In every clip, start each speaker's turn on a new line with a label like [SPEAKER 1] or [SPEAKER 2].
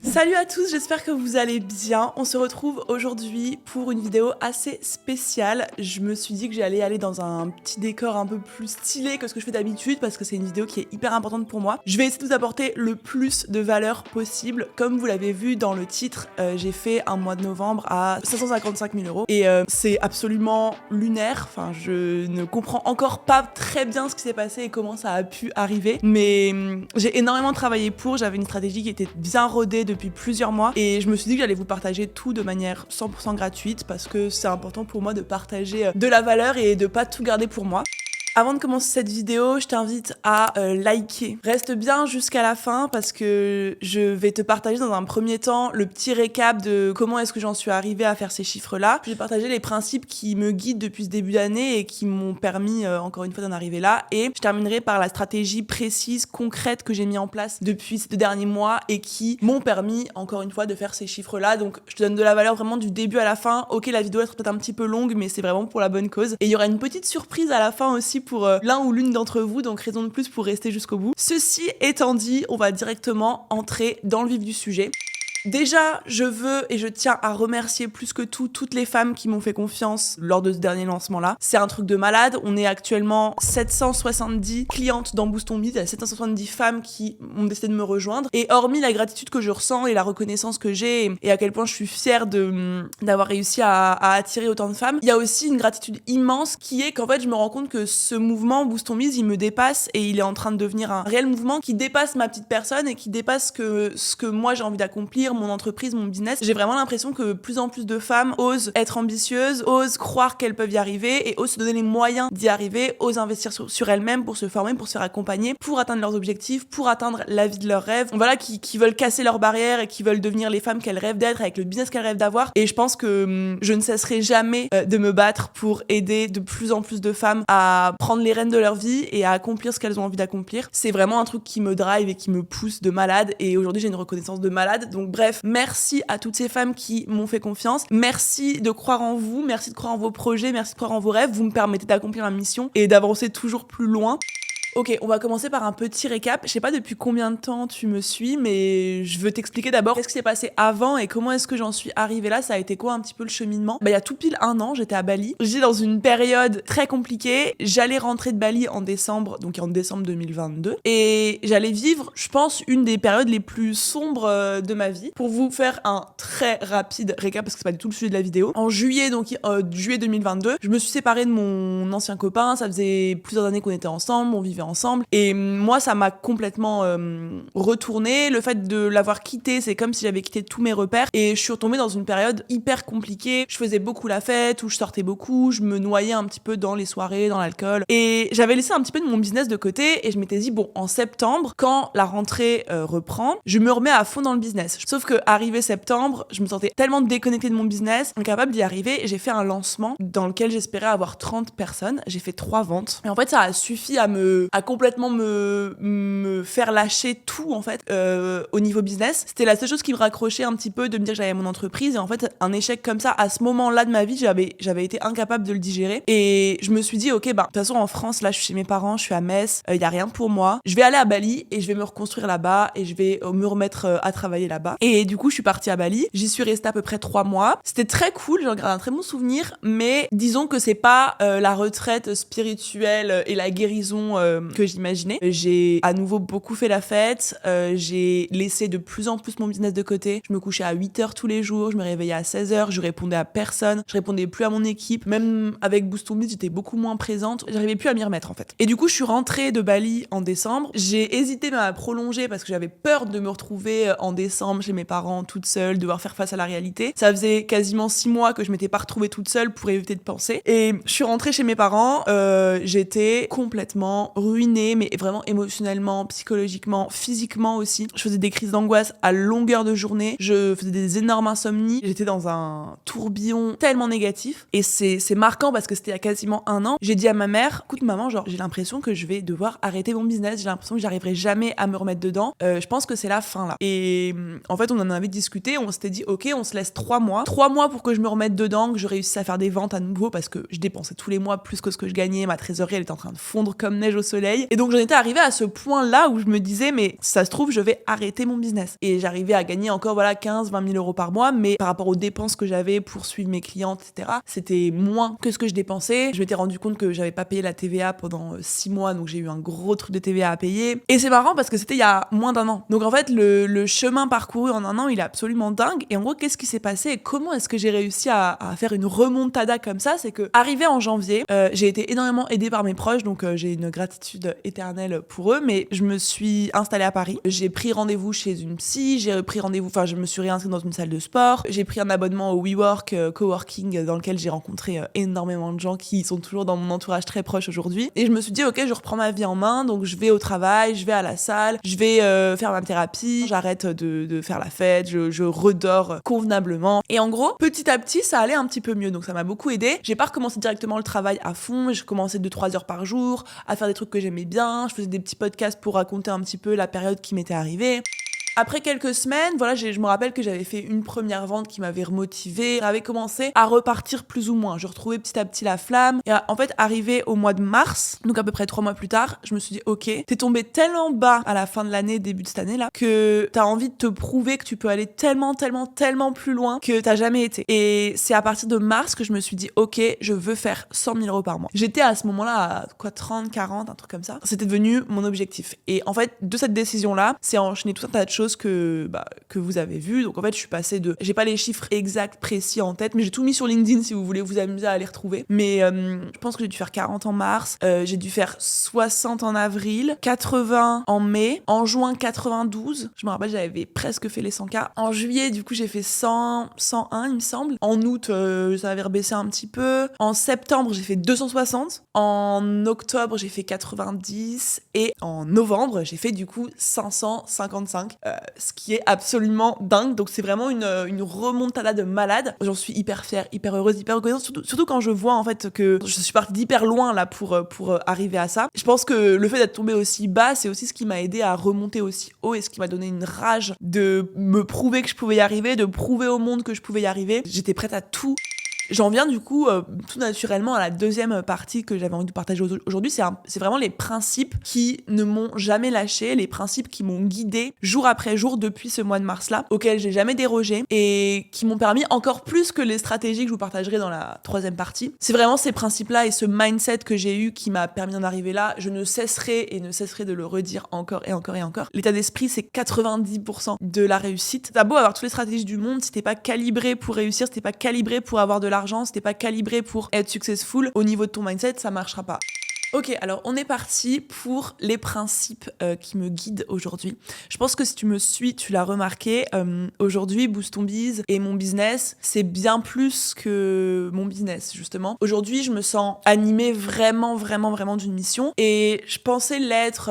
[SPEAKER 1] Salut à tous, j'espère que vous allez bien. On se retrouve aujourd'hui pour une vidéo assez spéciale. Je me suis dit que j'allais aller dans un petit décor un peu plus stylé que ce que je fais d'habitude parce que c'est une vidéo qui est hyper importante pour moi. Je vais essayer de vous apporter le plus de valeur possible. Comme vous l'avez vu dans le titre, j'ai fait un mois de novembre à 555 000 euros et c'est absolument lunaire. Enfin, je ne comprends encore pas très bien ce qui s'est passé et comment ça a pu arriver. Mais j'ai énormément travaillé pour, j'avais une stratégie qui était bien rodée depuis plusieurs mois et je me suis dit que j'allais vous partager tout de manière 100% gratuite parce que c'est important pour moi de partager de la valeur et de pas tout garder pour moi. Avant de commencer cette vidéo, je t'invite à liker. Reste bien jusqu'à la fin parce que je vais te partager dans un premier temps le petit récap de comment est-ce que j'en suis arrivée à faire ces chiffres-là. Je vais partager les principes qui me guident depuis ce début d'année et qui m'ont permis, encore une fois, d'en arriver là. Et je terminerai par la stratégie précise, concrète que j'ai mis en place depuis ces 2 derniers mois et qui m'ont permis, encore une fois, de faire ces chiffres-là. Donc, je te donne de la valeur vraiment du début à la fin. Ok, la vidéo va être peut-être un petit peu longue, mais c'est vraiment pour la bonne cause. Et il y aura une petite surprise à la fin aussi pour l'un ou l'une d'entre vous, donc raison de plus pour rester jusqu'au bout. Ceci étant dit, on va directement entrer dans le vif du sujet. Déjà, je veux et je tiens à remercier plus que tout toutes les femmes qui m'ont fait confiance lors de ce dernier lancement-là. C'est un truc de malade. On est actuellement 770 clientes dans Boost Ton Biz. Il y a 770 femmes qui ont décidé de me rejoindre. Et hormis la gratitude que je ressens et la reconnaissance que j'ai et à quel point je suis fière d'avoir réussi à attirer autant de femmes, il y a aussi une gratitude immense qui est qu'en fait, je me rends compte que ce mouvement Boost Ton Biz, il me dépasse et il est en train de devenir un réel mouvement qui dépasse ma petite personne et qui dépasse ce que moi j'ai envie d'accomplir, mon entreprise, mon business. J'ai vraiment l'impression que plus en plus de femmes osent être ambitieuses, osent croire qu'elles peuvent y arriver et osent se donner les moyens d'y arriver, osent investir sur elles-mêmes pour se former, pour se faire accompagner, pour atteindre leurs objectifs, pour atteindre la vie de leurs rêves. Voilà, qui veulent casser leurs barrières et qui veulent devenir les femmes qu'elles rêvent d'être avec le business qu'elles rêvent d'avoir. Et je pense que je ne cesserai jamais de me battre pour aider de plus en plus de femmes à prendre les rênes de leur vie et à accomplir ce qu'elles ont envie d'accomplir. C'est vraiment un truc qui me drive et qui me pousse de malade et aujourd'hui j'ai une reconnaissance de malade. Donc bref, merci à toutes ces femmes qui m'ont fait confiance. Merci de croire en vous, merci de croire en vos projets, merci de croire en vos rêves. Vous me permettez d'accomplir ma mission et d'avancer toujours plus loin. Ok, on va commencer par un petit récap. Je sais pas depuis combien de temps tu me suis, mais je veux t'expliquer d'abord qu'est-ce qui s'est passé avant et comment est-ce que j'en suis arrivée là. Ça a été quoi un petit peu le cheminement? Il y a tout pile 1 an, j'étais à Bali. J'étais dans une période très compliquée. J'allais rentrer de Bali en décembre, donc en décembre 2022. Et j'allais vivre, je pense, une des périodes les plus sombres de ma vie. Pour vous faire un très rapide récap, parce que c'est pas du tout le sujet de la vidéo. En juillet, donc juillet 2022, je me suis séparée de mon ancien copain. Ça faisait plusieurs années qu'on était ensemble, on vivait ensemble et moi ça m'a complètement retourné. Le fait de l'avoir quitté, c'est comme si j'avais quitté tous mes repères et je suis retombée dans une période hyper compliquée. Je faisais beaucoup la fête, où je sortais beaucoup, je me noyais un petit peu dans les soirées, dans l'alcool et j'avais laissé un petit peu de mon business de côté et je m'étais dit bon, en septembre quand la rentrée reprend, je me remets à fond dans le business. Sauf que arrivé septembre, je me sentais tellement déconnectée de mon business, incapable d'y arriver. J'ai fait un lancement dans lequel j'espérais avoir 30 personnes. J'ai fait 3 ventes et en fait ça a suffi à complètement me faire lâcher tout en fait au niveau business. C'était la seule chose qui me raccrochait un petit peu de me dire que j'avais mon entreprise et en fait un échec comme ça à ce moment-là de ma vie j'avais été incapable de le digérer et je me suis dit ok de toute façon en France là je suis chez mes parents, je suis à Metz, y a rien pour moi, je vais aller à Bali et je vais me reconstruire là-bas et je vais me remettre à travailler là-bas et du coup je suis partie à Bali, j'y suis restée à peu près 3 mois, c'était très cool, j'en garde un très bon souvenir mais disons que c'est pas la retraite spirituelle et la guérison que j'imaginais. J'ai à nouveau beaucoup fait la fête, j'ai laissé de plus en plus mon business de côté, je me couchais à 8h tous les jours, je me réveillais à 16h, je répondais à personne, je répondais plus à mon équipe, même avec Boost Ton Biz j'étais beaucoup moins présente, j'arrivais plus à m'y remettre en fait. Et du coup je suis rentrée de Bali en décembre, j'ai hésité même à prolonger parce que j'avais peur de me retrouver en décembre chez mes parents toute seule, devoir faire face à la réalité. Ça faisait quasiment 6 mois que je m'étais pas retrouvée toute seule pour éviter de penser et je suis rentrée chez mes parents, j'étais complètement ruinée, mais vraiment émotionnellement, psychologiquement, physiquement aussi. Je faisais des crises d'angoisse à longueur de journée, je faisais des énormes insomnies, j'étais dans un tourbillon tellement négatif et c'est marquant parce que c'était il y a quasiment 1 an. J'ai dit à ma mère, écoute maman, genre j'ai l'impression que je vais devoir arrêter mon business, j'ai l'impression que j'arriverai jamais à me remettre dedans, je pense que c'est la fin là. Et en fait on en avait discuté, on s'était dit ok on se laisse 3 mois pour que je me remette dedans, que je réussisse à faire des ventes à nouveau parce que je dépensais tous les mois plus que ce que je gagnais, ma trésorerie elle était en train de fondre comme neige au soleil soleil. Et donc j'en étais arrivée à ce point-là où je me disais, mais si ça se trouve, je vais arrêter mon business. Et j'arrivais à gagner encore 15-20 000 euros par mois, mais par rapport aux dépenses que j'avais pour suivre mes clientes, etc., c'était moins que ce que je dépensais. Je m'étais rendu compte que j'avais pas payé la TVA pendant 6 mois, donc j'ai eu un gros truc de TVA à payer. Et c'est marrant parce que c'était il y a moins d'un an. Donc en fait, le chemin parcouru en un an, il est absolument dingue. Et en gros, qu'est-ce qui s'est passé et comment est-ce que j'ai réussi à faire une remontada comme ça? C'est que, arrivé en janvier, j'ai été énormément aidée par mes proches, donc j'ai une gratitude éternelle pour eux, mais je me suis installée à Paris. J'ai pris rendez-vous chez une psy, je me suis réinscrite dans une salle de sport, j'ai pris un abonnement au WeWork Coworking dans lequel j'ai rencontré énormément de gens qui sont toujours dans mon entourage très proche aujourd'hui. Et je me suis dit, ok, je reprends ma vie en main, donc je vais au travail, je vais à la salle, je vais faire ma thérapie, j'arrête de faire la fête, je redors convenablement. Et en gros, petit à petit, ça allait un petit peu mieux, donc ça m'a beaucoup aidée. J'ai pas recommencé directement le travail à fond, j'ai commencé 2-3 heures par jour à faire des trucs que j'aimais bien, je faisais des petits podcasts pour raconter un petit peu la période qui m'était arrivée. Après quelques semaines, je me rappelle que j'avais fait une première vente qui m'avait remotivée. J'avais commencé à repartir plus ou moins. Je retrouvais petit à petit la flamme. Et en fait, arrivé au mois de mars, donc à peu près 3 mois plus tard, je me suis dit, ok, t'es tombé tellement bas à la fin de l'année, début de cette année-là, que t'as envie de te prouver que tu peux aller tellement, tellement, tellement plus loin que t'as jamais été. Et c'est à partir de mars que je me suis dit, ok, je veux faire 100 000 euros par mois. J'étais à ce moment-là à 30, 40, un truc comme ça. C'était devenu mon objectif. Et en fait, de cette décision-là, c'est enchaîné tout un tas de choses que vous avez vu. Donc en fait, je suis passée j'ai pas les chiffres exacts, précis en tête, mais j'ai tout mis sur LinkedIn si vous voulez vous amuser à les retrouver. Mais je pense que j'ai dû faire 40 en mars, j'ai dû faire 60 en avril, 80 en mai, en juin 92. Je me rappelle, j'avais presque fait les 100K. En juillet, du coup, j'ai fait 100, 101, il me semble. En août, ça avait rebaissé un petit peu. En septembre, j'ai fait 260. En octobre, j'ai fait 90. Et en novembre, j'ai fait du coup 555. Ce qui est absolument dingue. Donc c'est vraiment une remontada de malade. J'en suis hyper fière, hyper heureuse, hyper reconnaissante, surtout quand je vois en fait que je suis partie d'hyper loin là pour arriver à ça. Je pense que le fait d'être tombée aussi bas, c'est aussi ce qui m'a aidée à remonter aussi haut et ce qui m'a donné une rage de me prouver que je pouvais y arriver, de prouver au monde que je pouvais y arriver. J'étais prête à tout. J'en viens du coup tout naturellement à la deuxième partie que j'avais envie de partager aujourd'hui. C'est vraiment les principes qui ne m'ont jamais lâché, les principes qui m'ont guidée jour après jour depuis ce mois de mars-là, auxquels j'ai jamais dérogé et qui m'ont permis encore plus que les stratégies que je vous partagerai dans la troisième partie. C'est vraiment ces principes-là et ce mindset que j'ai eu qui m'a permis d'en arriver là. Je ne cesserai de le redire encore et encore et encore. L'état d'esprit, c'est 90% de la réussite. T'as beau avoir toutes les stratégies du monde, si t'es pas calibré pour réussir, si t'es pas calibré pour avoir de l'argent, si t'es pas calibré pour être successful, au niveau de ton mindset, ça marchera pas. Ok, alors on est parti pour les principes qui me guident aujourd'hui. Je pense que si tu me suis, tu l'as remarqué, aujourd'hui, Boost ton Biz et mon business, c'est bien plus que mon business, justement. Aujourd'hui, je me sens animée vraiment, vraiment, vraiment d'une mission et je pensais l'être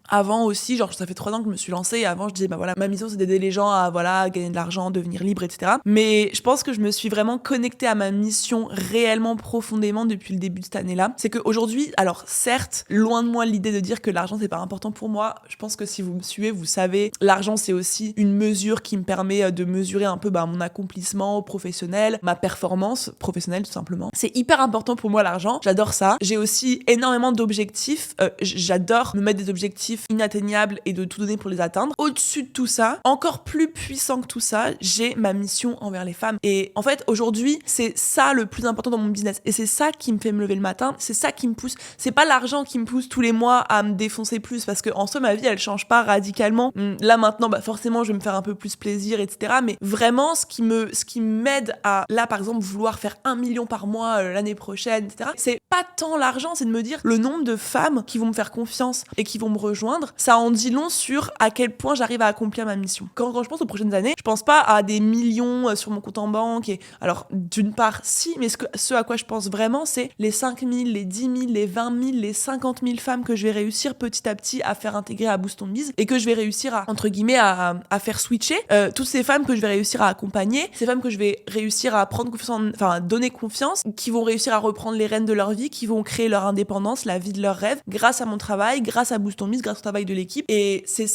[SPEAKER 1] avant aussi, genre ça fait 3 ans que je me suis lancée et avant je disais, ma mission c'est d'aider les gens à gagner de l'argent, devenir libre, etc. Mais je pense que je me suis vraiment connectée à ma mission réellement profondément depuis le début de cette année-là. C'est qu'aujourd'hui, alors certes, loin de moi l'idée de dire que l'argent c'est pas important pour moi. Je pense que si vous me suivez, vous savez, l'argent c'est aussi une mesure qui me permet de mesurer un peu mon accomplissement professionnel, ma performance professionnelle tout simplement. C'est hyper important pour moi l'argent, j'adore ça. J'ai aussi énormément d'objectifs, j'adore me mettre des objectifs inatteignables et de tout donner pour les atteindre. Au-dessus de tout ça, encore plus puissant que tout ça, j'ai ma mission envers les femmes. Et en fait, aujourd'hui, c'est ça le plus important dans mon business. Et c'est ça qui me fait me lever le matin, c'est ça qui me pousse. C'est pas l'argent qui me pousse tous les mois à me défoncer plus parce que en soi ma vie elle change pas radicalement. Là maintenant forcément je vais me faire un peu plus plaisir, etc. Mais vraiment ce qui m'aide à là par exemple vouloir faire 1 million par mois l'année prochaine, etc. C'est pas tant l'argent, c'est de me dire le nombre de femmes qui vont me faire confiance et qui vont me rejoindre, ça en dit long sur à quel point j'arrive à accomplir ma mission. Quand je pense aux prochaines années, je pense pas à des millions sur mon compte en banque et alors d'une part si, mais ce à quoi je pense vraiment c'est les 5 000, les 10 000, les 20 000, les 50 000 femmes que je vais réussir petit à petit à faire intégrer à Boost ton Biz et que je vais réussir à, entre guillemets, à faire switcher. Toutes ces femmes que je vais réussir à accompagner, ces femmes que je vais réussir à prendre confiance, donner confiance, qui vont réussir à reprendre les rênes de leur vie vie, qui vont créer leur indépendance, la vie de leurs rêves, grâce à mon travail, grâce à Boost on Biz, grâce au travail de l'équipe. Et c'est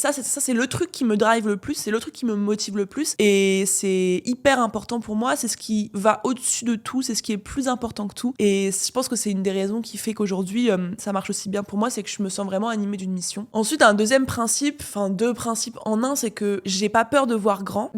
[SPEAKER 1] le truc qui me drive le plus, c'est le truc qui me motive le plus. Et c'est hyper important pour moi, c'est ce qui va au-dessus de tout, c'est ce qui est plus important que tout. Et je pense que c'est une des raisons qui fait qu'aujourd'hui, ça marche aussi bien pour moi, c'est que je me sens vraiment animée d'une mission. Ensuite, un deuxième principe, enfin 2 principes en un, c'est que j'ai pas peur de voir grand.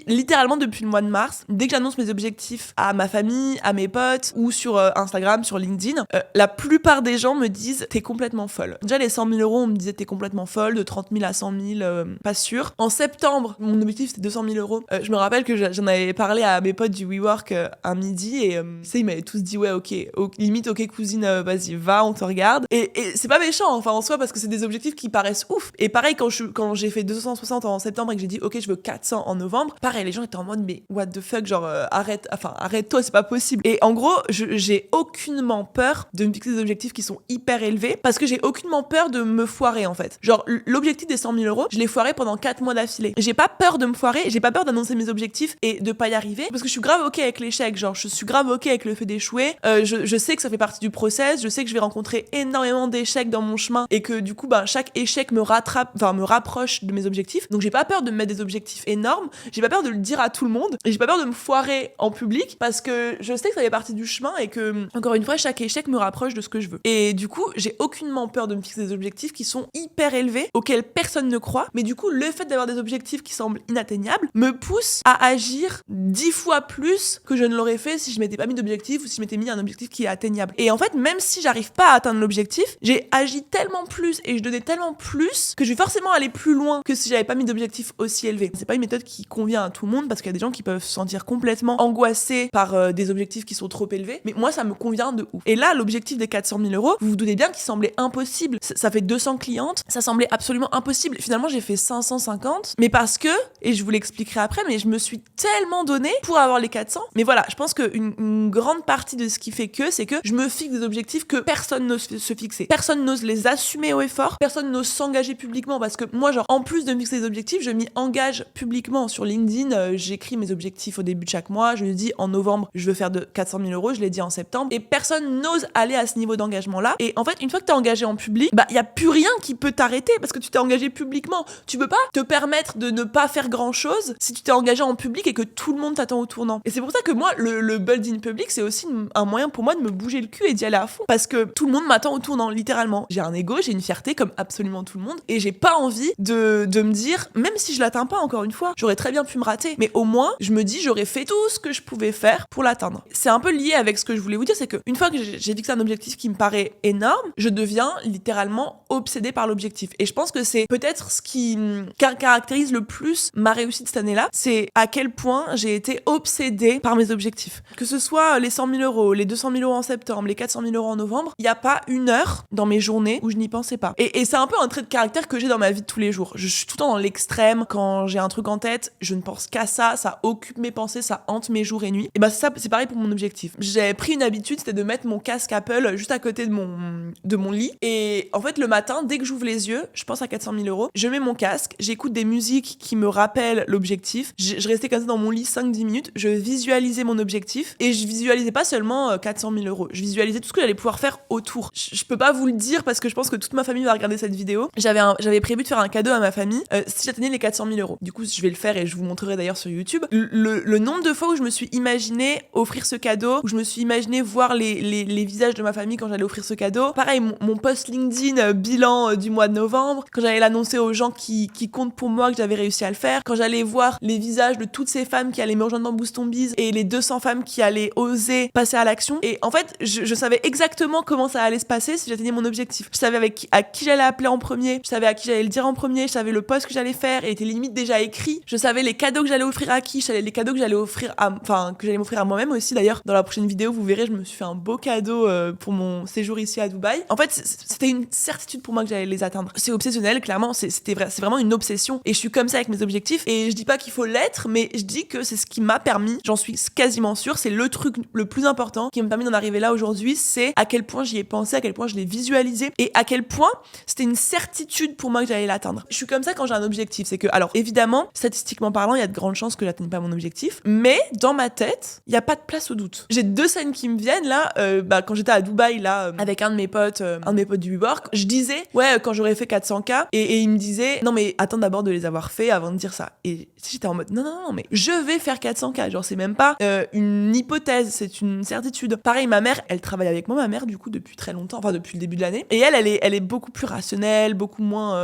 [SPEAKER 1] Littéralement depuis le mois de mars, dès que j'annonce mes objectifs à ma famille, à mes potes, ou sur Instagram, sur LinkedIn, la plupart des gens me disent t'es complètement folle. Déjà les 100 000 euros, on me disait t'es complètement folle, de 30 000 à 100 000, pas sûr. En septembre, mon objectif c'était 200 000 euros. Je me rappelle que j'en avais parlé à mes potes du WeWork un midi et ils m'avaient tous dit ouais ok, limite ok cousine, vas-y va, on te regarde. Et c'est pas méchant enfin en soi parce que c'est des objectifs qui paraissent ouf. Et pareil quand j'ai fait 260 en septembre et que j'ai dit ok je veux 400 en novembre, pareil les gens étaient en mode mais what the fuck, genre arrête-toi, c'est pas possible. Et en gros j'ai aucunement peur de me fixer des objectifs qui sont hyper élevés parce que j'ai aucunement peur de me foirer en fait. Genre l'objectif des 100 000 euros, je l'ai foiré pendant 4 mois d'affilée. J'ai pas peur de me foirer, j'ai pas peur d'annoncer mes objectifs et de pas y arriver parce que je suis grave ok avec l'échec, genre je suis grave ok avec le fait d'échouer. Je sais que ça fait partie du process, je sais que je vais rencontrer énormément d'échecs dans mon chemin et que du coup chaque échec me rapproche de mes objectifs. Donc j'ai pas peur de me mettre des objectifs énormes, j'ai pas peur de le dire à tout le monde et j'ai pas peur de me foirer en public parce que je sais que ça fait partie du chemin et que encore une fois chaque échec me rapproche de ce que je veux. Et du coup j'ai aucunement peur de me fixer des objectifs qui sont hyper élevés, auxquels personne ne croit, mais du coup le fait d'avoir des objectifs qui semblent inatteignables me pousse à agir 10 fois plus que je ne l'aurais fait si je m'étais pas mis d'objectif ou si je m'étais mis un objectif qui est atteignable. Et en fait même si j'arrive pas à atteindre l'objectif, j'ai agi tellement plus et je donnais tellement plus que je vais forcément aller plus loin que si j'avais pas mis d'objectif aussi élevé. C'est pas une méthode qui convient à tout le monde parce qu'il y a des gens qui peuvent se sentir complètement angoissés par des objectifs qui sont trop élevés, mais moi ça me convient de ouf. Et là l'objectif des 400 000 euros, vous vous doutez bien qu'il semblait impossible. Ça fait 200 clientes, ça semblait absolument impossible. Finalement j'ai fait 550, mais parce que, et je vous l'expliquerai après, mais je me suis tellement donné pour avoir les 400. Mais voilà, je pense qu'une grande partie de ce qui fait que, c'est que je me fixe des objectifs que personne n'ose se fixer. Personne n'ose les assumer haut et fort, personne n'ose s'engager publiquement parce que moi, genre, en plus de me fixer des objectifs, je m'y engage publiquement sur LinkedIn. J'écris mes objectifs au début de chaque mois. Je dis en novembre, je veux faire de 400 000 euros. Je l'ai dit en septembre. Et personne n'ose aller à ce niveau d'engagement-là. Et en fait, une fois que t'es engagé en public, il y a plus rien qui peut t'arrêter parce que tu t'es engagé publiquement. Tu peux pas te permettre de ne pas faire grand-chose si tu t'es engagé en public et que tout le monde t'attend au tournant. Et c'est pour ça que moi, le building public, c'est aussi un moyen pour moi de me bouger le cul et d'y aller à fond parce que tout le monde m'attend au tournant, littéralement. J'ai un ego, j'ai une fierté comme absolument tout le monde et j'ai pas envie de me dire, même si je l'atteins pas encore une fois, j'aurais très bien pu me rater, mais au moins je me dis j'aurais fait tout ce que je pouvais faire pour l'atteindre. C'est un peu lié avec ce que je voulais vous dire, c'est que une fois que j'ai fixé un objectif qui me paraît énorme, je deviens littéralement obsédée par l'objectif. Et je pense que c'est peut-être ce qui caractérise le plus ma réussite cette année-là, c'est à quel point j'ai été obsédée par mes objectifs. Que ce soit les 100 000 euros, les 200 000 euros en septembre, les 400 000 euros en novembre, il n'y a pas une heure dans mes journées où je n'y pensais pas. Et c'est un peu un trait de caractère que j'ai dans ma vie de tous les jours. Je suis tout le temps dans l'extrême. Quand j'ai un truc en tête, je ne pense qu'à ça, ça occupe mes pensées, ça hante mes jours et nuits. Et ça, c'est pareil pour mon objectif. J'avais pris une habitude, c'était de mettre mon casque Apple juste à côté de mon lit. Et en fait, le matin, dès que j'ouvre les yeux, je pense à 400 000 euros, je mets mon casque, j'écoute des musiques qui me rappellent l'objectif. Je restais comme ça dans mon lit 5-10 minutes, je visualisais mon objectif et je visualisais pas seulement 400 000 euros, je visualisais tout ce que j'allais pouvoir faire autour. Je peux pas vous le dire parce que je pense que toute ma famille va regarder cette vidéo. J'avais prévu de faire un cadeau à ma famille si j'atteignais les 400 000 euros. Du coup, je vais le faire et je vous montrerai d'ailleurs sur YouTube. Le nombre de fois où je me suis imaginé offrir ce cadeau, où je me suis imaginé voir les visages de ma famille quand j'allais offrir ce cadeau. Pareil, mon post LinkedIn bilan du mois de novembre, quand j'allais l'annoncer aux gens qui comptent pour moi que j'avais réussi à le faire, quand j'allais voir les visages de toutes ces femmes qui allaient me rejoindre dans Boost on Biz et les 200 femmes qui allaient oser passer à l'action. Et en fait, je savais exactement comment ça allait se passer si j'atteignais mon objectif. Je savais à qui j'allais appeler en premier, je savais à qui j'allais le dire en premier, je savais le post que j'allais faire, et était limite déjà écrit. Je savais les cadeaux que j'allais offrir à qui, je savais les cadeaux que j'allais offrir que j'allais m'offrir à moi-même aussi. D'ailleurs, dans la prochaine vidéo, vous verrez, je me suis fait un beau cadeau pour mon séjour ici à Dubaï. En fait, c'était une certitude pour moi que j'allais les atteindre. C'est obsessionnel, clairement, c'est vraiment une obsession. Et je suis comme ça avec mes objectifs. Et je dis pas qu'il faut l'être, mais je dis que c'est ce qui m'a permis, j'en suis quasiment sûre, c'est le truc le plus important qui m'a permis d'en arriver là aujourd'hui, c'est à quel point j'y ai pensé, à quel point je l'ai visualisé et à quel point c'était une certitude pour moi que j'allais l'atteindre. Je suis comme ça quand j'ai un objectif, c'est que, alors évidemment, statistiquement parlant, il y a de grandes chances que j'atteigne pas mon objectif, mais dans ma tête, il y a pas de place au doute. J'ai 2 scènes qui me viennent là, quand j'étais à Dubaï là avec un de mes potes du WeWork, je disais ouais quand j'aurais fait 400K et il me disait non mais attends d'abord de les avoir fait avant de dire ça. Et j'étais en mode non mais je vais faire 400K, genre c'est même pas une hypothèse, c'est une certitude. Pareil, ma mère, elle travaille avec moi, ma mère du coup depuis très longtemps, enfin depuis le début de l'année, et elle est beaucoup plus rationnelle, beaucoup moins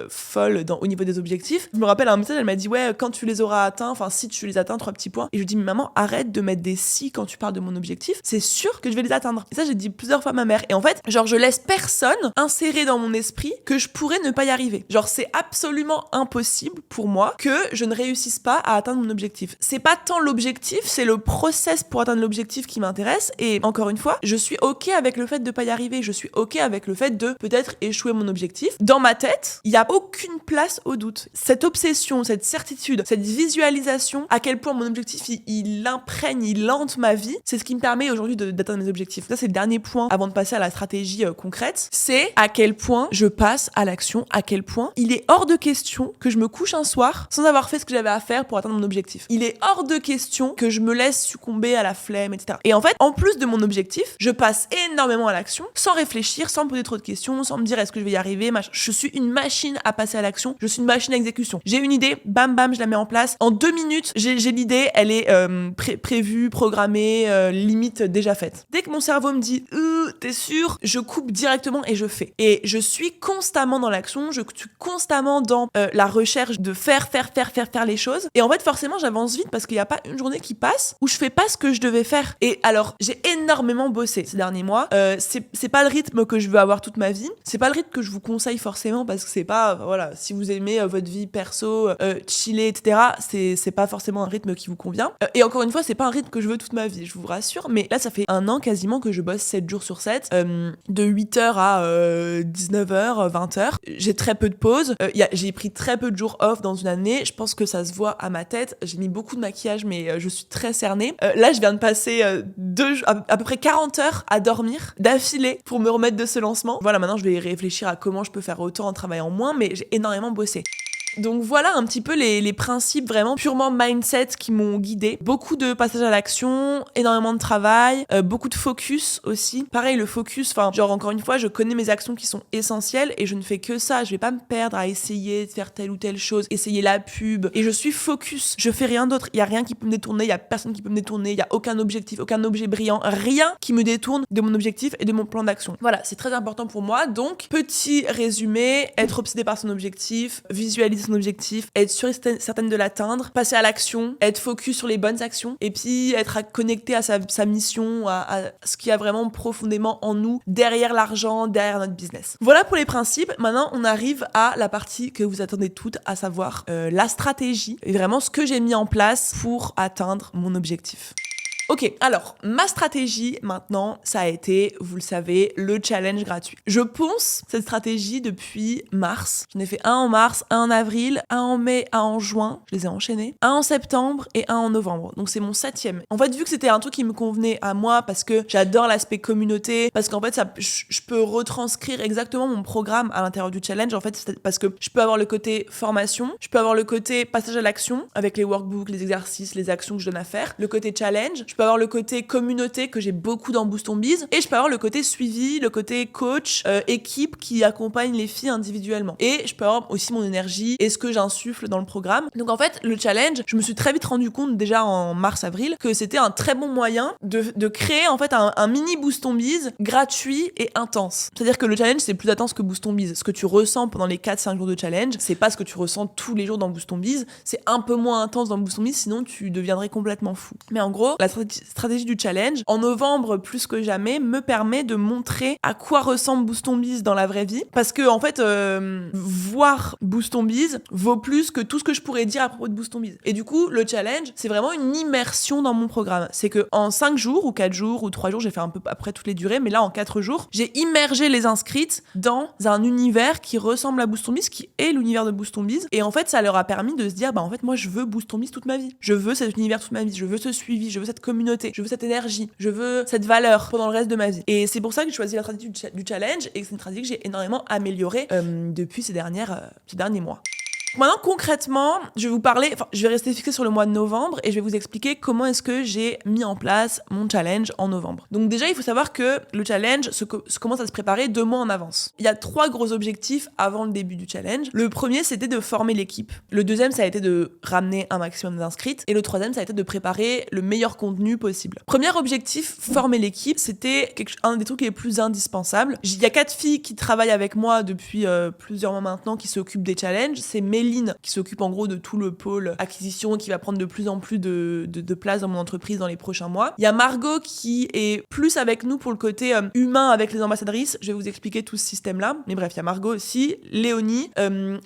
[SPEAKER 1] folle au niveau des objectifs. Je me rappelle un message, elle m'a dit ouais quand tu les auras atteints, enfin si tu les atteins 3 petits points, et je lui dis mais maman arrête de mettre des si quand tu parles de mon objectif, c'est sûr que je vais les atteindre. Et ça j'ai dit plusieurs fois à ma mère, et en fait genre je laisse personne insérer dans mon esprit que je pourrais ne pas y arriver. Genre c'est absolument impossible pour moi que je ne réussisse pas à atteindre mon objectif. C'est pas tant l'objectif, c'est le process pour atteindre l'objectif qui m'intéresse, et encore une fois je suis ok avec le fait de pas y arriver, je suis ok avec le fait de peut-être échouer mon objectif. Dans ma tête il y a aucune place au doute. Cette obsession, cette certitude, cette visualisation à quel point mon objectif il imprègne, il hante ma vie, c'est ce qui me permet aujourd'hui d'atteindre mes objectifs. Ça c'est le dernier point avant de passer à la stratégie concrète, c'est à quel point je passe à l'action, à quel point il est hors de question que je me couche un soir sans avoir fait ce que j'avais à faire pour atteindre mon objectif. Il est hors de question que je me laisse succomber à la flemme, etc. Et en fait, en plus de mon objectif, je passe énormément à l'action, sans réfléchir, sans me poser trop de questions, sans me dire est-ce que je vais y arriver, je suis une machine à passer à l'action, je suis une machine à exécution. J'ai une idée, bam bam, je la mets en place. En 2 minutes, j'ai l'idée, elle est prévue, programmée, limite déjà faite. Dès que mon cerveau me dit t'es sûr, je coupe directement et je fais. Et je suis constamment dans l'action, je suis constamment dans la recherche de faire les choses. Et en fait, forcément, j'avance vite parce qu'il n'y a pas une journée qui passe où je fais pas ce que je devais faire. Et alors, j'ai énormément bossé ces derniers mois. C'est pas le rythme que je veux avoir toute ma vie. C'est pas le rythme que je vous conseille forcément parce que c'est pas, voilà, si vous aimez votre vie perso, chiller, etc., c'est pas forcément un rythme qui vous convient. Et encore une fois, c'est pas un rythme que je veux toute ma vie, je vous rassure. Mais là, ça fait 1 an quasiment que je bosse 7 jours sur 7, de 8h à 19h, 20h. J'ai très peu de pauses. J'ai pris très peu de jours off dans une année. Je pense que ça se voit à ma tête. J'ai mis beaucoup de maquillage, mais je suis très cernée. Là, je viens de passer à peu près 40 heures à dormir d'affilée pour me remettre de ce lancement. Voilà, maintenant, je vais réfléchir à comment je peux faire autant en travaillant moins, mais j'ai énormément bossé. Donc voilà un petit peu les principes vraiment purement mindset qui m'ont guidée. Beaucoup de passage à l'action, énormément de travail, beaucoup de focus aussi. Pareil, le focus, enfin genre encore une fois, je connais mes actions qui sont essentielles et je ne fais que ça. Je vais pas me perdre à essayer de faire telle ou telle chose, essayer la pub. Et je suis focus, je fais rien d'autre. Il y a rien qui peut me détourner, il y a personne qui peut me détourner, il y a aucun objectif, aucun objet brillant, rien qui me détourne de mon objectif et de mon plan d'action. Voilà, c'est très important pour moi. Donc, petit résumé, être obsédé par son objectif, visualiser son objectif, être sûre et certaine de l'atteindre, passer à l'action, être focus sur les bonnes actions et puis être connecté à sa mission, à ce qu'il y a vraiment profondément en nous, derrière l'argent, derrière notre business. Voilà pour les principes. Maintenant, on arrive à la partie que vous attendez toutes, à savoir la stratégie et vraiment ce que j'ai mis en place pour atteindre mon objectif. Ok, alors, ma stratégie maintenant, ça a été, vous le savez, le challenge gratuit. Je ponce cette stratégie depuis mars. J'en ai fait un en mars, un en avril, un en mai, un en juin. Je les ai enchaînés. Un en septembre et un en novembre. Donc c'est mon 7e. En fait, vu que c'était un truc qui me convenait à moi parce que j'adore l'aspect communauté, parce qu'en fait, je peux retranscrire exactement mon programme à l'intérieur du challenge. En fait, parce que je peux avoir le côté formation, je peux avoir le côté passage à l'action avec les workbooks, les exercices, les actions que je donne à faire, le côté challenge. Je peux avoir le côté communauté que j'ai beaucoup dans Boost Ton Biz et je peux avoir le côté suivi, le côté coach, équipe qui accompagne les filles individuellement. Et je peux avoir aussi mon énergie et ce que j'insuffle dans le programme. Donc en fait, le challenge, je me suis très vite rendu compte déjà en mars-avril que c'était un très bon moyen de créer en fait un mini Boost Ton Biz gratuit et intense. C'est-à-dire que le challenge, c'est plus intense que Boost Ton Biz. Ce que tu ressens pendant les 4-5 jours de challenge, c'est pas ce que tu ressens tous les jours dans Boost Ton Biz. C'est un peu moins intense dans Boost Ton Biz, sinon tu deviendrais complètement fou. Mais en gros, la stratégie du challenge, en novembre plus que jamais, me permet de montrer à quoi ressemble Boost Ton Biz dans la vraie vie. Parce que, en fait, voir Boost Ton Biz vaut plus que tout ce que je pourrais dire à propos de Boost Ton Biz. Et du coup, le challenge, c'est vraiment une immersion dans mon programme. C'est que en 5 jours, ou 4 jours, ou 3 jours, j'ai fait un peu après toutes les durées, mais là, en 4 jours, j'ai immergé les inscrites dans un univers qui ressemble à Boost Ton Biz, qui est l'univers de Boost Ton Biz. Et en fait, ça leur a permis de se dire, en fait, moi, je veux Boost Ton Biz toute ma vie. Je veux cet univers toute ma vie. Je veux ce suivi. Je veux cette communauté. Je veux cette énergie, je veux cette valeur pendant le reste de ma vie. Et c'est pour ça que j'ai choisi la stratégie du challenge et que c'est une stratégie que j'ai énormément améliorée depuis ces derniers mois. Maintenant, concrètement, je vais rester fixée sur le mois de novembre et je vais vous expliquer comment est-ce que j'ai mis en place mon challenge en novembre. Donc déjà, il faut savoir que le challenge commence à se préparer 2 mois en avance. Il y a 3 gros objectifs avant le début du challenge. Le premier, c'était de former l'équipe. Le deuxième, ça a été de ramener un maximum d'inscrites. Et le troisième, ça a été de préparer le meilleur contenu possible. Premier objectif, former l'équipe, c'était un des trucs les plus indispensables. Il y a 4 filles qui travaillent avec moi depuis plusieurs mois maintenant qui s'occupent des challenges. C'est Méline qui s'occupe en gros de tout le pôle acquisition qui va prendre de plus en plus de place dans mon entreprise dans les prochains mois. Il y a Margot qui est plus avec nous pour le côté humain avec les ambassadrices. Je vais vous expliquer tout ce système-là. Mais bref, il y a Margot aussi, Léonie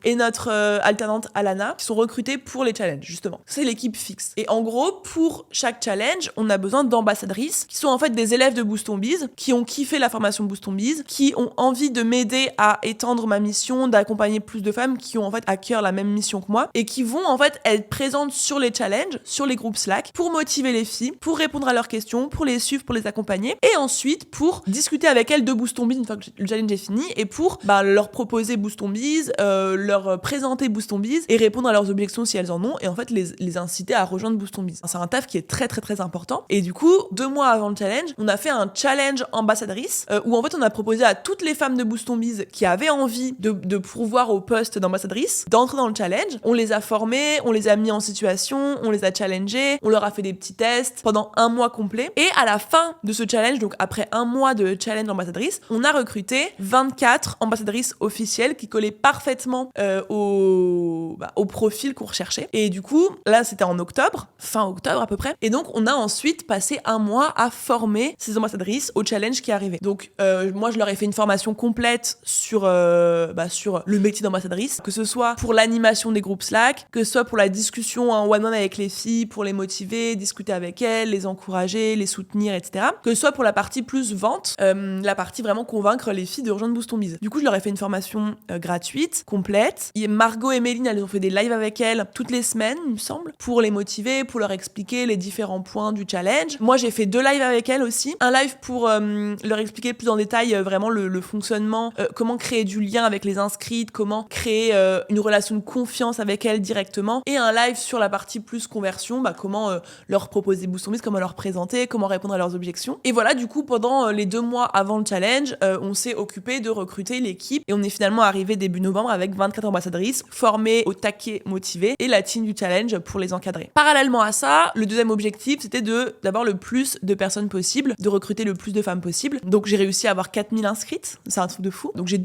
[SPEAKER 1] et notre alternante Alana qui sont recrutées pour les challenges, justement. C'est l'équipe fixe. Et en gros, pour chaque challenge, on a besoin d'ambassadrices qui sont en fait des élèves de Boost on Biz, qui ont kiffé la formation Boost on Biz, qui ont envie de m'aider à étendre ma mission, d'accompagner plus de femmes qui ont en fait à cœur la même mission que moi et qui vont en fait être présentes sur les challenges, sur les groupes Slack pour motiver les filles, pour répondre à leurs questions, pour les suivre, pour les accompagner et ensuite pour discuter avec elles de Boost on Biz une fois que le challenge est fini et pour leur proposer Boost on Biz, leur présenter Boost on Biz et répondre à leurs objections si elles en ont et en fait les inciter à rejoindre Boost on Biz. C'est un taf qui est très très très important et du coup 2 mois avant le challenge, on a fait un challenge ambassadrice où en fait on a proposé à toutes les femmes de Boost on Biz qui avaient envie de pourvoir au poste d'ambassadrice d'entrer dans le challenge. On les a formées, on les a mis en situation, on les a challengées, on leur a fait des petits tests pendant 1 mois complet et à la fin de ce challenge, donc après 1 mois de challenge ambassadrice, on a recruté 24 ambassadrices officielles qui collaient parfaitement au profil qu'on recherchait. Et du coup, là c'était en octobre, fin octobre à peu près, et donc on a ensuite passé 1 mois à former ces ambassadrices au challenge qui arrivait. Donc moi je leur ai fait une formation complète sur le métier d'ambassadrice, que ce soit pour l'animation des groupes Slack, que ce soit pour la discussion en one-on-one avec les filles, pour les motiver, discuter avec elles, les encourager, les soutenir, etc. Que ce soit pour la partie plus vente, la partie vraiment convaincre les filles de rejoindre Boost on Biz. Du coup, je leur ai fait une formation gratuite, complète. Et Margot et Méline, elles ont fait des lives avec elles toutes les semaines, il me semble, pour les motiver, pour leur expliquer les différents points du challenge. Moi, j'ai fait 2 lives avec elles aussi. Un live pour leur expliquer plus en détail vraiment le fonctionnement, comment créer du lien avec les inscrites, comment créer une relation de confiance avec elles directement. Et un live sur la partie plus conversion, comment leur proposer Boost on Biz, comment leur présenter, comment répondre à leurs objections. Et voilà, du coup, pendant les 2 mois avant le challenge, on s'est occupé de recruter l'équipe et on est finalement arrivé début novembre avec 24 ambassadrices formées au taquet, motivées et la team du challenge pour les encadrer. Parallèlement à ça, le deuxième objectif, c'était d'avoir le plus de personnes possible, de recruter le plus de femmes possible. Donc j'ai réussi à avoir 4000 inscrites, c'est un truc de fou. Donc j'ai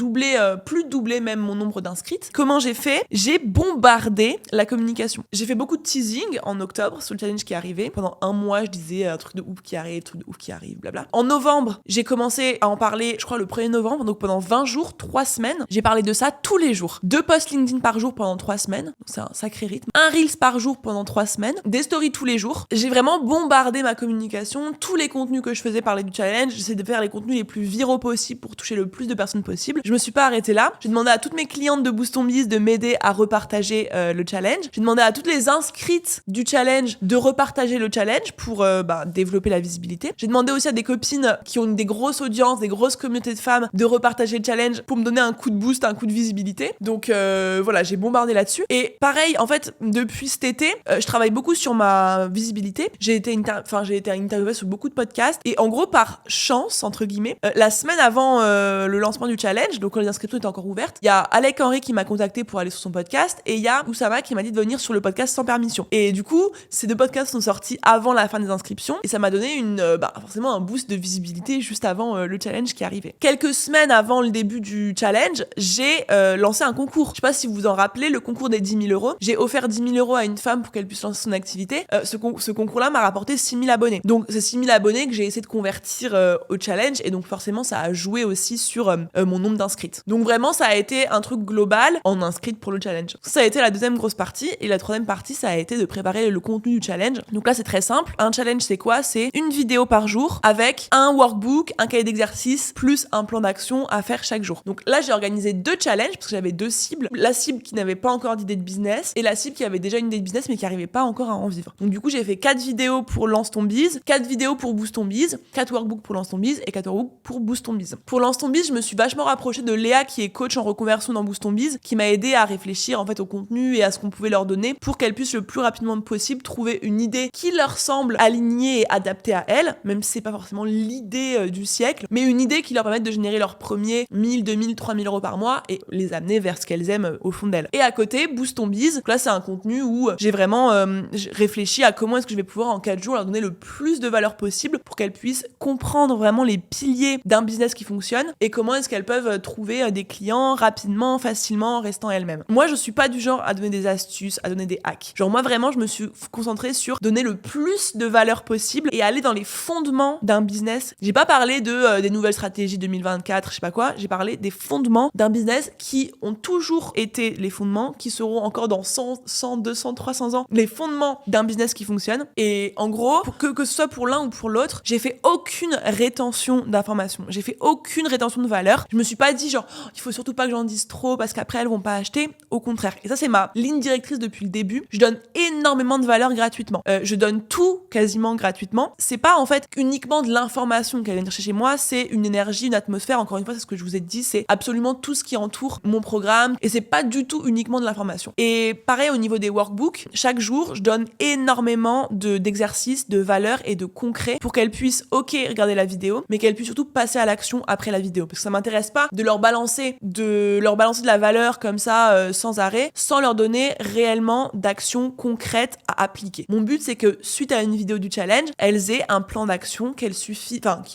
[SPEAKER 1] plus de doublé même mon nombre d'inscrites. Comment j'ai fait ? J'ai bombardé la communication. J'ai fait beaucoup de teasing en octobre sur le challenge qui arrivait. Pendant 1 mois, je disais un truc de ouf qui arrive, blabla. En novembre, j'ai commencé à en parler, je crois le 1er novembre, donc pendant 20 jours, 3 semaines, j'ai parlé de ça tous les jours. 2 posts LinkedIn par jour pendant 3 semaines, donc c'est un sacré rythme. 1 Reels par jour pendant 3 semaines, des stories tous les jours. J'ai vraiment bombardé ma communication, tous les contenus que je faisais parler du challenge, j'essaie de faire les contenus les plus viraux possibles pour toucher le plus de personnes possible. Je me suis pas arrêtée là, j'ai demandé à toutes mes clientes de Boost on Biz de m'aider à repartager le challenge. J'ai demandé à toutes les inscrites du challenge de repartager le challenge pour développer la visibilité. J'ai demandé aussi à des copines qui ont des grosses audiences, des grosses communautés de femmes de repartager le challenge pour me donner un coup de boost, un coup de visibilité. Donc voilà, j'ai bombardé là-dessus. Et pareil, en fait, depuis cet été, je travaille beaucoup sur ma visibilité. J'ai été interviewée sur beaucoup de podcasts et en gros, par chance, entre guillemets, la semaine avant le lancement du challenge, donc quand les inscriptions étaient encore ouvertes, il y a Alec Henry qui m'a contacté pour aller sur son podcast et il y a Oussama qui m'a dit de venir sur le podcast sans permission. Et du coup, ces 2 podcasts sont sortis avant la fin des inscriptions et ça m'a donné forcément un boost de visibilité juste avant le challenge qui arrivait. Quelques semaines avant le début du challenge, j'ai lancé un concours. Je sais pas si vous vous en rappelez, le concours des 10 000 €. J'ai offert 10 000 € à une femme pour qu'elle puisse lancer son activité. Ce concours-là m'a rapporté 6 000 abonnés. Donc c'est 6 000 abonnés que j'ai essayé de convertir au challenge et donc forcément ça a joué aussi sur mon nombre d'inscrites. Donc vraiment ça a été un truc global en inscrites pour le challenge. Ça a été la deuxième grosse partie et la troisième partie ça a été de préparer le contenu du challenge. Donc là c'est très simple. Un challenge c'est quoi ? C'est une vidéo par jour avec un workbook, un cahier d'exercice plus un plan d'action à faire chaque jour. Donc là j'ai organisé 2 challenges parce que j'avais 2 cibles. La cible qui n'avait pas encore d'idée de business et la cible qui avait déjà une idée de business mais qui n'arrivait pas encore à en vivre. Donc du coup j'ai fait 4 vidéos pour Lance ton Biz, 4 vidéos pour Boost ton Biz, 4 workbooks pour Lance ton Biz et 4 workbooks pour Boost ton Biz. Pour Lance ton Biz, je me suis vachement rapprochée de Léa qui est coach en reconversion dans Boost ton Biz, qui m'a aidé à réfléchir réfléchir en fait au contenu et à ce qu'on pouvait leur donner pour qu'elles puissent le plus rapidement possible trouver une idée qui leur semble alignée et adaptée à elles, même si c'est pas forcément l'idée du siècle, mais une idée qui leur permette de générer leurs premiers 1000, 2000, 3000 euros par mois et les amener vers ce qu'elles aiment au fond d'elles. Et à côté, Boost ton Biz, là c'est un contenu où j'ai vraiment réfléchi à comment est-ce que je vais pouvoir en 4 jours leur donner le plus de valeur possible pour qu'elles puissent comprendre vraiment les piliers d'un business qui fonctionne et comment est-ce qu'elles peuvent trouver des clients rapidement, facilement, en restant elles-mêmes. Moi, je suis pas du genre à donner des astuces, à donner des hacks. Genre moi vraiment, je me suis concentrée sur donner le plus de valeur possible et aller dans les fondements d'un business. J'ai pas parlé des nouvelles stratégies 2024, je sais pas quoi, j'ai parlé des fondements d'un business qui ont toujours été les fondements, qui seront encore dans 100, 200, 300 ans, les fondements d'un business qui fonctionne. Et en gros, que ce soit pour l'un ou pour l'autre, j'ai fait aucune rétention d'informations, j'ai fait aucune rétention de valeur. Je me suis pas dit genre, il faut surtout pas que j'en dise trop parce qu'après elles vont pas acheter. Au contraire. Et ça, c'est ma ligne directrice depuis le début. Je donne énormément de valeur gratuitement. Je donne tout quasiment gratuitement. C'est pas en fait uniquement de l'information qu'elle vient chercher chez moi, c'est une énergie, une atmosphère. Encore une fois, c'est ce que je vous ai dit, c'est absolument tout ce qui entoure mon programme et c'est pas du tout uniquement de l'information. Et pareil au niveau des workbooks, chaque jour, je donne énormément d'exercices, de valeur et de concret pour qu'elles puissent, regarder la vidéo, mais qu'elles puissent surtout passer à l'action après la vidéo. Parce que ça m'intéresse pas de leur balancer de la valeur comme ça, sans arrêt, sans leur donner réellement d'actions concrètes à appliquer. Mon but, c'est que suite à une vidéo du challenge, elles aient un plan d'action qu'il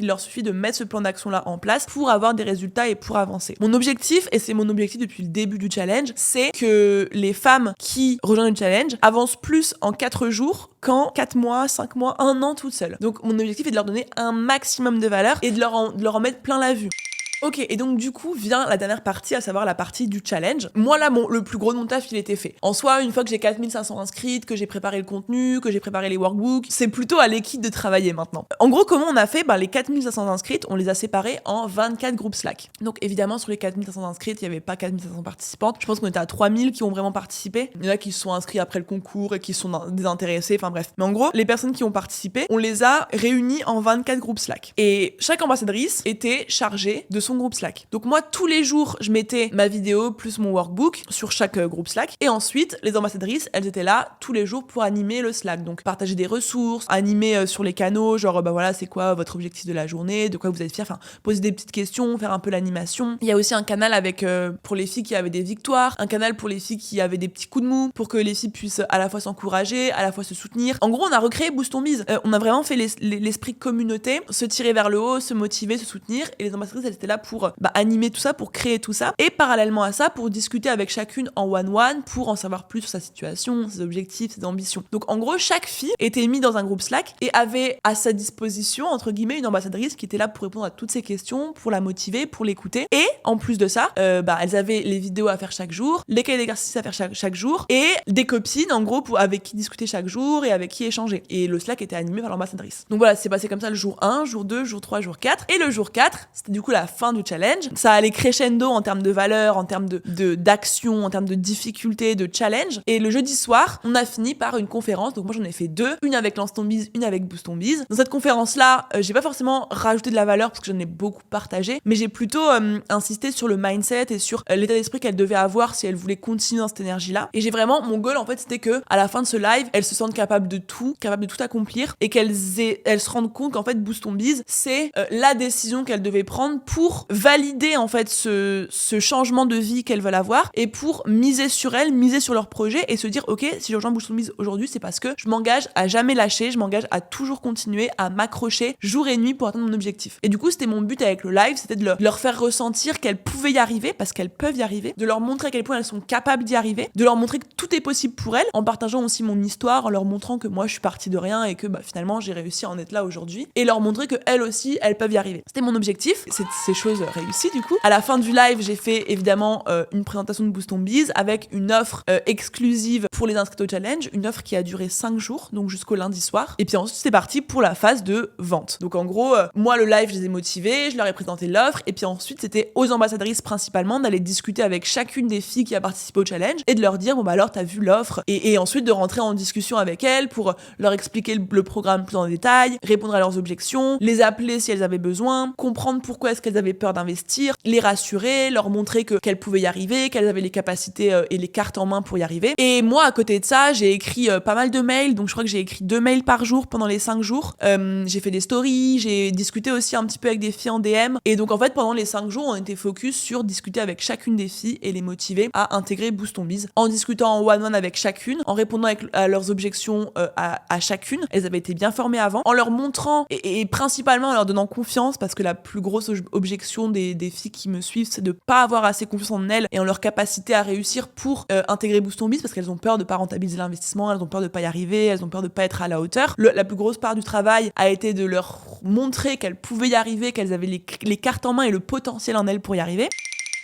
[SPEAKER 1] leur suffit de mettre ce plan d'action-là en place pour avoir des résultats et pour avancer. Mon objectif, et c'est mon objectif depuis le début du challenge, c'est que les femmes qui rejoignent le challenge avancent plus en 4 jours qu'en 4 mois, 5 mois, 1 an toutes seules. Donc mon objectif est de leur donner un maximum de valeur et de leur en mettre plein la vue. Ok, et donc du coup vient la dernière partie, à savoir la partie du challenge. Moi là, le plus gros de mon taf, il était fait. En soi, une fois que j'ai 4500 inscrites, que j'ai préparé le contenu, que j'ai préparé les workbooks, c'est plutôt à l'équipe de travailler maintenant. En gros, comment on a fait ? Les 4500 inscrites, on les a séparées en 24 groupes Slack. Donc évidemment, sur les 4500 inscrites, il n'y avait pas 4500 participantes. Je pense qu'on était à 3000 qui ont vraiment participé. Il y en a qui se sont inscrits après le concours et qui sont désintéressés, enfin bref. Mais en gros, les personnes qui ont participé, on les a réunies en 24 groupes Slack. Et chaque ambassadrice était chargée de son groupe Slack. Donc moi, tous les jours, je mettais ma vidéo plus mon workbook sur chaque groupe Slack. Et ensuite, les ambassadrices, elles étaient là tous les jours pour animer le Slack. Donc partager des ressources, animer sur les canaux, genre voilà, c'est quoi votre objectif de la journée, de quoi vous êtes fiers, enfin poser des petites questions, faire un peu l'animation. Il y a aussi un canal avec pour les filles qui avaient des victoires, un canal pour les filles qui avaient des petits coups de mou, pour que les filles puissent à la fois s'encourager, à la fois se soutenir. En gros, on a recréé Boost ton Biz. On a vraiment fait l'esprit communauté, se tirer vers le haut, se motiver, se soutenir. Et les ambassadrices, elles étaient là pour animer tout ça, pour créer tout ça. Et parallèlement à ça, pour discuter avec chacune en one-one, pour en savoir plus sur sa situation, ses objectifs, ses ambitions. Donc en gros, chaque fille était mise dans un groupe Slack et avait à sa disposition, entre guillemets, une ambassadrice qui était là pour répondre à toutes ces questions, pour la motiver, pour l'écouter. Et en plus de ça, elles avaient les vidéos à faire chaque jour, les cahiers d'exercices à faire chaque jour, et des copines, en gros, avec qui discuter chaque jour et avec qui échanger. Et le Slack était animé par l'ambassadrice. Donc voilà, c'est passé comme ça le jour 1, jour 2, jour 3, jour 4. Et le jour 4, c'était du coup la fin du challenge. Ça allait crescendo en termes de valeur, en termes d'action, en termes de difficulté, de challenge. Et le jeudi soir, on a fini par une conférence. Donc moi, j'en ai fait 2. Une avec Lance ton Biz, une avec Boost ton Biz. Dans cette conférence-là, j'ai pas forcément rajouté de la valeur parce que j'en ai beaucoup partagé, mais j'ai plutôt insisté sur le mindset et sur l'état d'esprit qu'elle devait avoir si elle voulait continuer dans cette énergie-là. Et j'ai vraiment, mon goal, en fait, c'était que à la fin de ce live, elles se sentent capables de tout accomplir et qu'elles se rendent compte qu'en fait, Boost ton Biz, c'est la décision qu'elles devaient prendre pour valider en fait ce changement de vie qu'elles veulent avoir et pour miser sur elles, miser sur leur projet et se dire ok, si je rejoins Boost ton Biz aujourd'hui, c'est parce que je m'engage à jamais lâcher, je m'engage à toujours continuer à m'accrocher jour et nuit pour atteindre mon objectif. Et du coup, c'était mon but avec le live, c'était de leur faire ressentir qu'elles pouvaient y arriver parce qu'elles peuvent y arriver, de leur montrer à quel point elles sont capables d'y arriver, de leur montrer que tout est possible pour elles en partageant aussi mon histoire, en leur montrant que moi je suis partie de rien et que finalement j'ai réussi à en être là aujourd'hui et leur montrer que elles aussi elles peuvent y arriver. C'était mon objectif, c'est ces choses réussies du coup. À la fin du live, j'ai fait évidemment une présentation de Boost ton Biz avec une offre exclusive pour les inscrits au challenge, une offre qui a duré 5 jours, donc jusqu'au lundi soir. Et puis ensuite, c'est parti pour la phase de vente. Donc en gros, moi le live, je les ai motivés, je leur ai présenté l'offre, et puis ensuite, c'était aux ambassadrices principalement d'aller discuter avec chacune des filles qui a participé au challenge et de leur dire, alors t'as vu l'offre, et ensuite de rentrer en discussion avec elles pour leur expliquer le programme plus en détail, répondre à leurs objections, les appeler si elles avaient besoin, comprendre pourquoi est-ce qu'elles avaient peur d'investir, les rassurer, leur montrer qu'elles pouvaient y arriver, qu'elles avaient les capacités et les cartes en main pour y arriver. Et moi, à côté de ça, j'ai écrit pas mal de mails, donc je crois que j'ai écrit 2 mails par jour pendant les 5 jours. J'ai fait des stories, j'ai discuté aussi un petit peu avec des filles en DM. Et donc en fait, pendant les 5 jours, on était focus sur discuter avec chacune des filles et les motiver à intégrer Boost ton Biz, en discutant en one-one avec chacune, en répondant à leurs objections à chacune. Elles avaient été bien formées avant, en leur montrant et principalement en leur donnant confiance, parce que la plus grosse objection des filles qui me suivent, c'est de pas avoir assez confiance en elles et en leur capacité à réussir pour intégrer Boost ton Biz, parce qu'elles ont peur de pas rentabiliser l'investissement, elles ont peur de pas y arriver, elles ont peur de pas être à la hauteur. La plus grosse part du travail a été de leur montrer qu'elles pouvaient y arriver, qu'elles avaient les cartes en main et le potentiel en elles pour y arriver.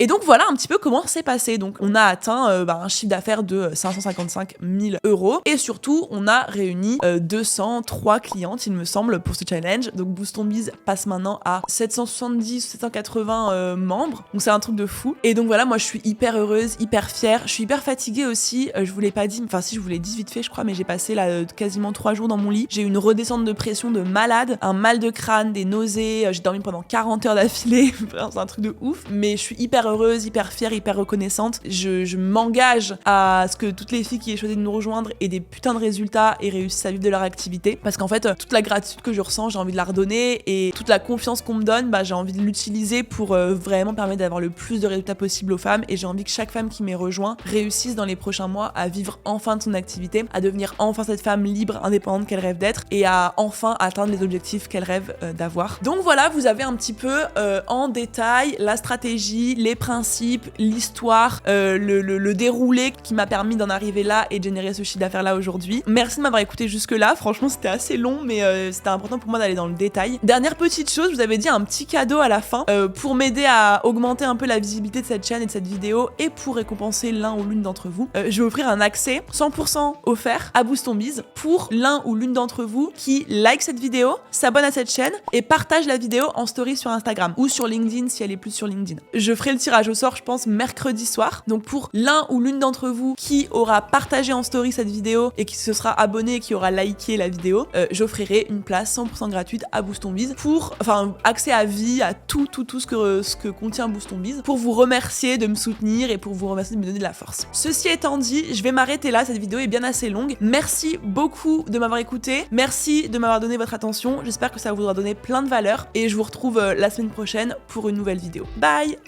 [SPEAKER 1] Et donc voilà un petit peu comment c'est passé. Donc on a atteint un chiffre d'affaires de 555 000 euros et surtout on a réuni 203 clientes il me semble pour ce challenge. Donc Boost ton Biz passe maintenant à 770 780 membres, donc c'est un truc de fou. Et donc voilà, moi je suis hyper heureuse, hyper fière, je suis hyper fatiguée aussi, je vous l'ai pas dit, enfin si je vous l'ai dit vite fait je crois, mais j'ai passé là quasiment 3 jours dans mon lit, j'ai eu une redescente de pression de malade, un mal de crâne, des nausées, j'ai dormi pendant 40 heures d'affilée, c'est un truc de ouf, mais je suis hyper heureuse, hyper fière, hyper reconnaissante. Je m'engage à ce que toutes les filles qui aient choisi de nous rejoindre aient des putains de résultats et réussissent à vivre de leur activité. Parce qu'en fait, toute la gratitude que je ressens, j'ai envie de la redonner, et toute la confiance qu'on me donne, j'ai envie de l'utiliser pour vraiment permettre d'avoir le plus de résultats possible aux femmes. Et j'ai envie que chaque femme qui m'ait rejoint réussisse dans les prochains mois à vivre enfin de son activité, à devenir enfin cette femme libre, indépendante qu'elle rêve d'être, et à enfin atteindre les objectifs qu'elle rêve d'avoir. Donc voilà, vous avez un petit peu en détail la stratégie, les principes, l'histoire, le déroulé qui m'a permis d'en arriver là et de générer ce chiffre d'affaires là aujourd'hui. Merci de m'avoir écouté jusque là, franchement c'était assez long, mais c'était important pour moi d'aller dans le détail. Dernière petite chose, je vous avais dit un petit cadeau à la fin pour m'aider à augmenter un peu la visibilité de cette chaîne et de cette vidéo, et pour récompenser l'un ou l'une d'entre vous, je vais offrir un accès 100% offert à Boost ton Biz pour l'un ou l'une d'entre vous qui like cette vidéo, s'abonne à cette chaîne et partage la vidéo en story sur Instagram ou sur LinkedIn si elle est plus sur LinkedIn. Je ferai le tirage au sort, je pense, mercredi soir. Donc pour l'un ou l'une d'entre vous qui aura partagé en story cette vidéo et qui se sera abonné et qui aura liké la vidéo, j'offrirai une place 100% gratuite à Boost ton Biz pour, accès à vie à tout ce que contient Boost ton Biz, pour vous remercier de me soutenir et pour vous remercier de me donner de la force. Ceci étant dit, je vais m'arrêter là, cette vidéo est bien assez longue. Merci beaucoup de m'avoir écouté, merci de m'avoir donné votre attention, j'espère que ça vous aura donné plein de valeur et je vous retrouve la semaine prochaine pour une nouvelle vidéo. Bye!